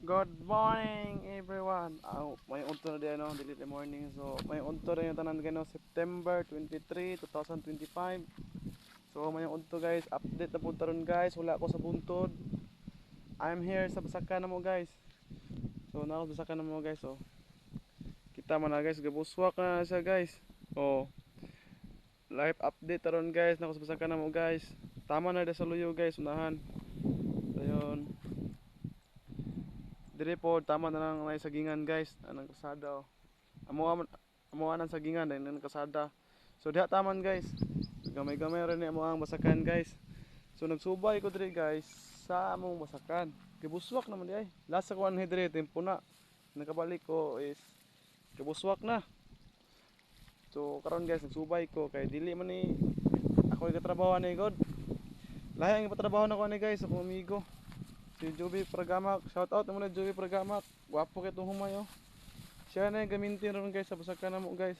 Good morning everyone. May unto na din dili morning. So may unto rin yung tanan gano September 23, 2025. So may unto guys, update na punta ron guys. Wala ako sa buntod. I'm here sa Basakan na mo guys. So na ako Basakan na mo guys. So kita man na guys, gabuswak na siya guys. Oh, live update ron guys. Na ako sa Basakan na mo guys. Tama na sa luyo guys, unahan. Ayun. Dire po tama na lang may sagingan guys, anang kasada oh. Amo nang sagingan dahil nang kasada. So diha taman guys. Gamay-gamay rin ni amo ang Basakan guys. So nagsubay ko dire guys sa among Basakan. Kibuswak naman di ay. Last ko an dire tempo na. Nakabalik ko is kibuswak na. So karon guys nagsubay ko kay dili man ni ako igatrabaho ni god. Lahi ang ipatrabaho na ko ni guys akong amigo. Si Joby Pragamak, shout out naman na Joby Pragamak. Wapo kay itong humay oh. Siya na yung gamitin ron guys sa Basakan na mo guys.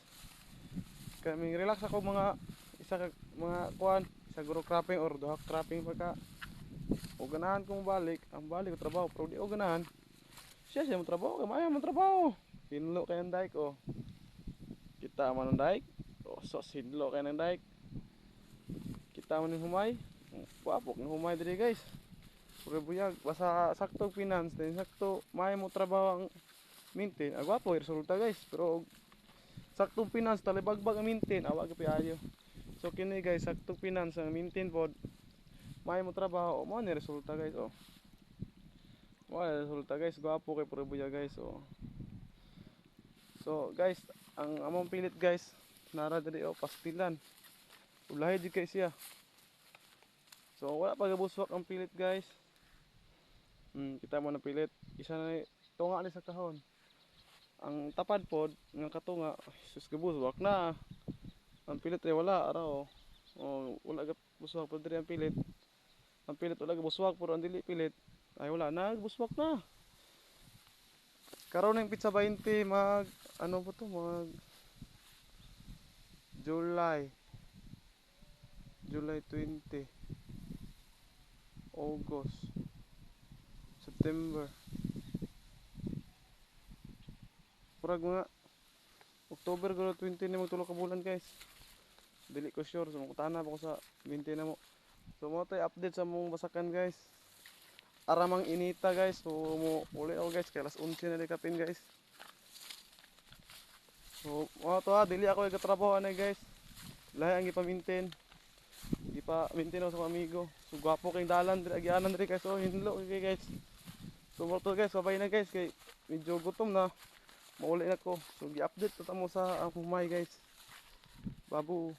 Kami relax ako mga isa ka mga kuan, isa guro cropping or duha cropping pagka o ganahan kong balik, ang balik ko trabaho pero di o ganahan. Siya mo trabaho, kay mo trabaho. Hinlo kay ang dike oh. Kita man ang dike. Oh, so hinlo kay ang dike. Kita man yung humay. Wapo ng humay diri guys. Puro buyag, basta sakto finance din, sakto may mo trabaho ang maintain. Agwapo resulta guys, pero sakto finance talibagbag ang maintain, awa ka piayo. So kini guys, sakto finance ang maintain pod. May mo trabaho, mo ni resulta guys oh. Mo ni resulta guys, gwapo kay puro buyag guys oh. So guys, ang among pilit guys, nara diri oh pastilan. Ulahi di kay siya. So wala pa gabuswak ang pilit guys. Kita mo na pilit. Isa na tunga ni sa kahon. Ang tapad pod ng katunga, sus gabuswak na. Ang pilit ay wala araw. Oh, wala ga buswak pod diri ang pilit. Ang pilit wala ga buswak pero ang dili pilit ay wala na buswak na. Karon ng pizza 20 mag ano ba to mag July July 20 August September Murag mga October garo 20 ni magtulo ka bulan guys. Dili ko sure so makutana pa ko sa 20 na mo. So mo tay update sa mong Basakan guys. Aramang inita guys. So mo uli ako guys kay alas 11 na kapin guys. So mo to dili ako igatrabaho na guys. Lahi ang ipa-maintain. Ipa-maintain ako sa amigo. So gwapo kay dalan diri agianan diri guys. So hinlo kay guys. So mo to guys, babay na guys kay medyo gutom na. Mauli na ko. So gi-update ta mo sa humay guys. Babu.